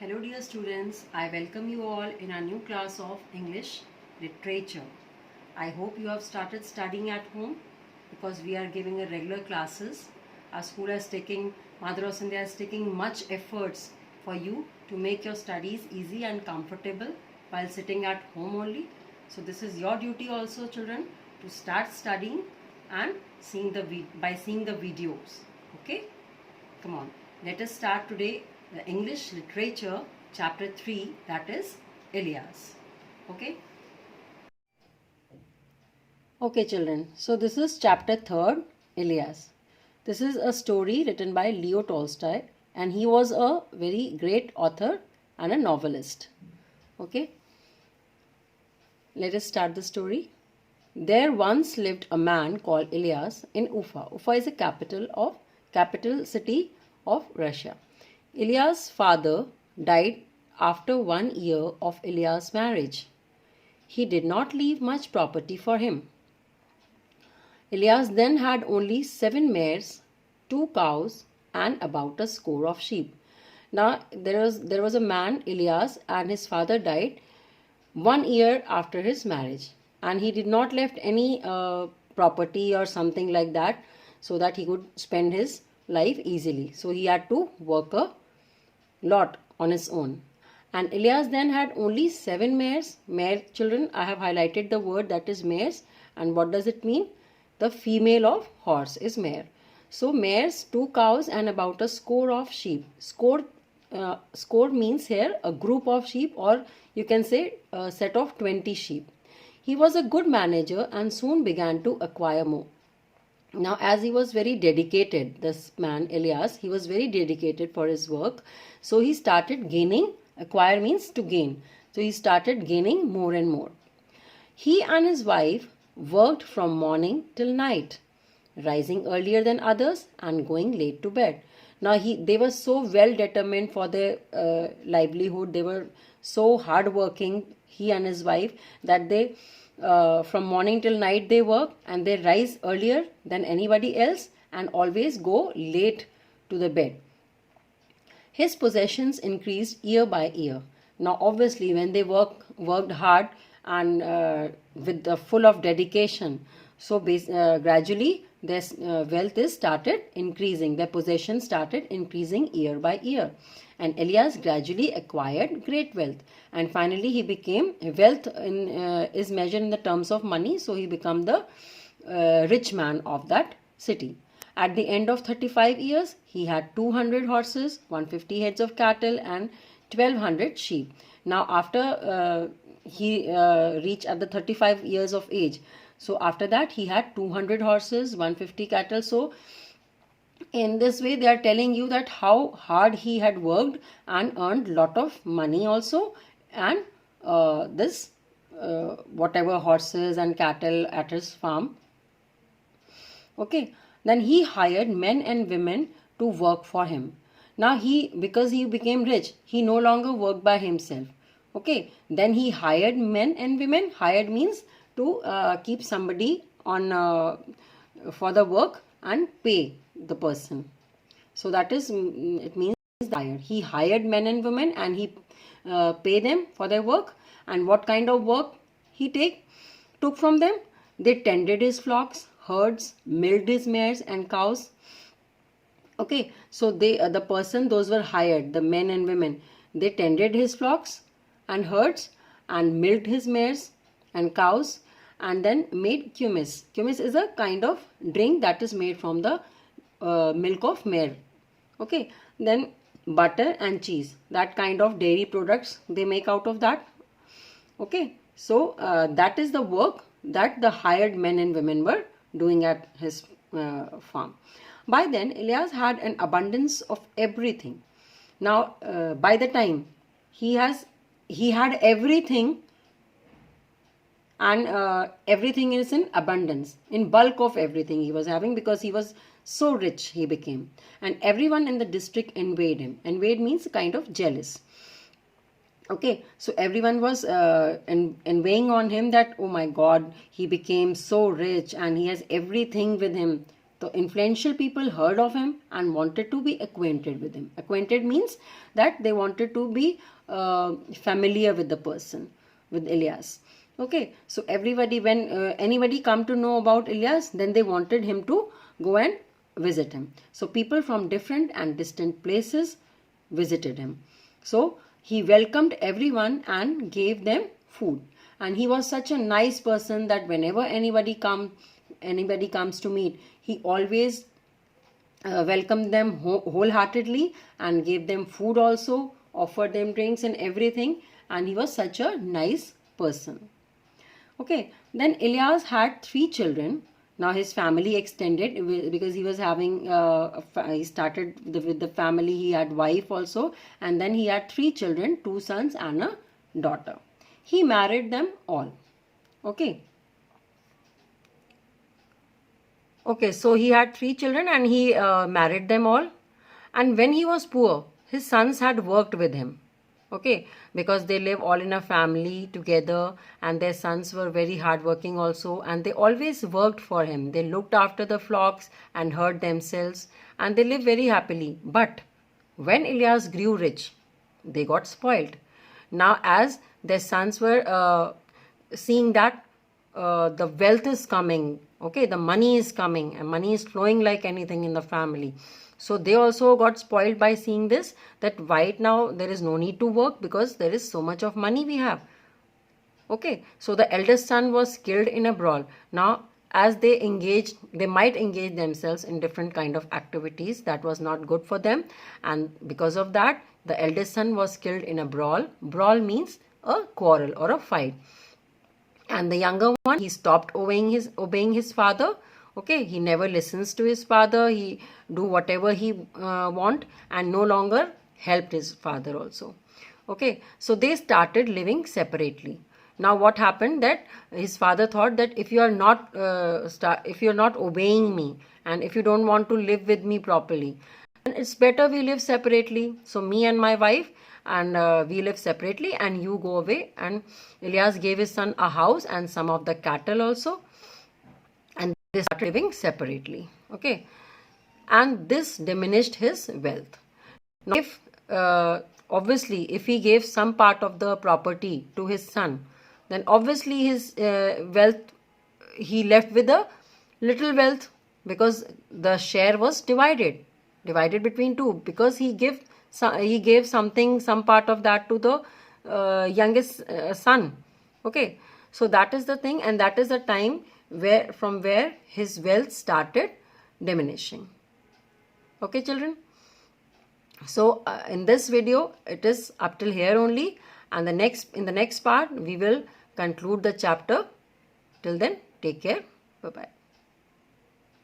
Hello dear students, I welcome you all in our new class of English Literature. I hope you have started studying at home because we are giving a regular classes. Our school is taking, Madras India is taking much efforts for you to make your studies easy and comfortable while sitting at home only. So this is your duty also children to start studying and seeing the videos. Okay? Come on, let us start today the English Literature chapter 3, that is Ilias. Okay? Okay children, so this is chapter 3rd, Ilias. This is a story written by Leo Tolstoy and he was a very great author and a novelist. Okay? Let us start the story. There once lived a man called Ilias in Ufa. Ufa is a capital city of Russia. Ilias' father died after 1 year of Ilias' marriage. He did not leave much property for him. Ilias then had only 7 mares, 2 cows, and about a score of sheep. Now there was a man, Ilias, and his father died 1 year after his marriage, and he did not left any property or something like that so that he could spend his life easily. So he had to work a lot on his own. And Ilias then had only 7 mares. Mare children, I have highlighted the word that is mares. And what does it mean? The female of horse is mare. So mares, 2 cows and about a score of sheep. Score means here a group of sheep, or you can say a set of 20 sheep. He was a good manager and soon began to acquire more. Now, as he was very dedicated, this man Ilias, he was very dedicated for his work. So he started gaining. Acquire means to gain. So he started gaining more and more. He and his wife worked from morning till night, rising earlier than others and going late to bed. Now they were so well determined for their livelihood. They were so hardworking, he and his wife, that they from morning till night they work, and they rise earlier than anybody else and always go late to the bed. His possessions increased year by year. Now obviously when they worked hard and with the full of dedication, so gradually their wealth is started increasing. Their possessions started increasing year by year. And Ilias gradually acquired great wealth, and finally he became wealth is measured in the terms of money, so he became the rich man of that city. At the end of 35 years, he had 200 horses, 150 heads of cattle, and 1200 sheep. Now after he reached at the 35 years of age, so after that he had 200 horses, 150 cattle. So in this way they are telling you that how hard he had worked and earned lot of money also, and whatever horses and cattle at his farm. Okay, then he hired men and women to work for him. Now because he became rich, he no longer worked by himself. Okay, then he hired men and women. Hired means to keep somebody on for the work and pay the person. So that is, it means hired. He hired men and women and he pay them for their work. And what kind of work he took from them? They tended his flocks, herds, milked his mares and cows. Okay, so those were hired, the men and women. They tended his flocks and herds and milked his mares and cows, and then made kumis. Kumis is a kind of drink that is made from the milk of mare. Okay, then butter and cheese, that kind of dairy products they make out of that. Okay, so that is the work that the hired men and women were doing at his farm. By then Ilias had an abundance of everything. Now by the time he had everything, and everything is in abundance, in bulk of everything he was having, because he was so rich he became, and everyone in the district envied him. Envied means kind of jealous. Okay, so everyone was envying on him that, oh my God, he became so rich and he has everything with him. The influential people heard of him and wanted to be acquainted with him. Acquainted means that they wanted to be familiar with the person, with Ilyas. Okay, so everybody, when anybody come to know about Ilyas, then they wanted him to go and visit him. So people from different and distant places visited him. So he welcomed everyone and gave them food. And he was such a nice person that whenever anybody comes to meet, he always welcomed them wholeheartedly and gave them food also, offered them drinks and everything. And he was such a nice person. Okay, then Ilyas had 3 children. Now his family extended because he was having, he started with the family, he had wife also, and then he had 3 children, 2 sons and a daughter. He married them all. Okay. Okay, so he had 3 children and he married them all. And when he was poor, his sons had worked with him. Okay, because they live all in a family together, and their sons were very hardworking also, and they always worked for him. They looked after the flocks and herd themselves, and they lived very happily. But when Ilyas grew rich, they got spoiled. Now, as their sons were seeing that the wealth is coming, okay, the money is coming, and money is flowing like anything in the family. So they also got spoiled by seeing this, that right now there is no need to work because there is so much of money we have. Okay, so the eldest son was killed in a brawl. Now, as they might engage themselves in different kind of activities that was not good for them, and because of that, the eldest son was killed in a brawl. Brawl means a quarrel or a fight. And the younger one, he stopped obeying his father. Okay, he never listens to his father. He do whatever he want, and no longer helped his father also. Okay, so they started living separately. Now what happened, that his father thought that if you are not obeying me, and if you don't want to live with me properly, then it's better we live separately. So me and my wife, and we live separately, and you go away. And Ilyas gave his son a house and some of the cattle also, and they started living separately. Okay, and this diminished his wealth. Now, if obviously if he gave some part of the property to his son, then obviously his wealth, he left with a little wealth, because the share was divided between 2, because he gave some part of that to the youngest son. Okay, so that is the thing, and that is the time from where his wealth started diminishing. Okay, children. So in this video, it is up till here only, and in the next part we will conclude the chapter. Till then, take care. Bye bye.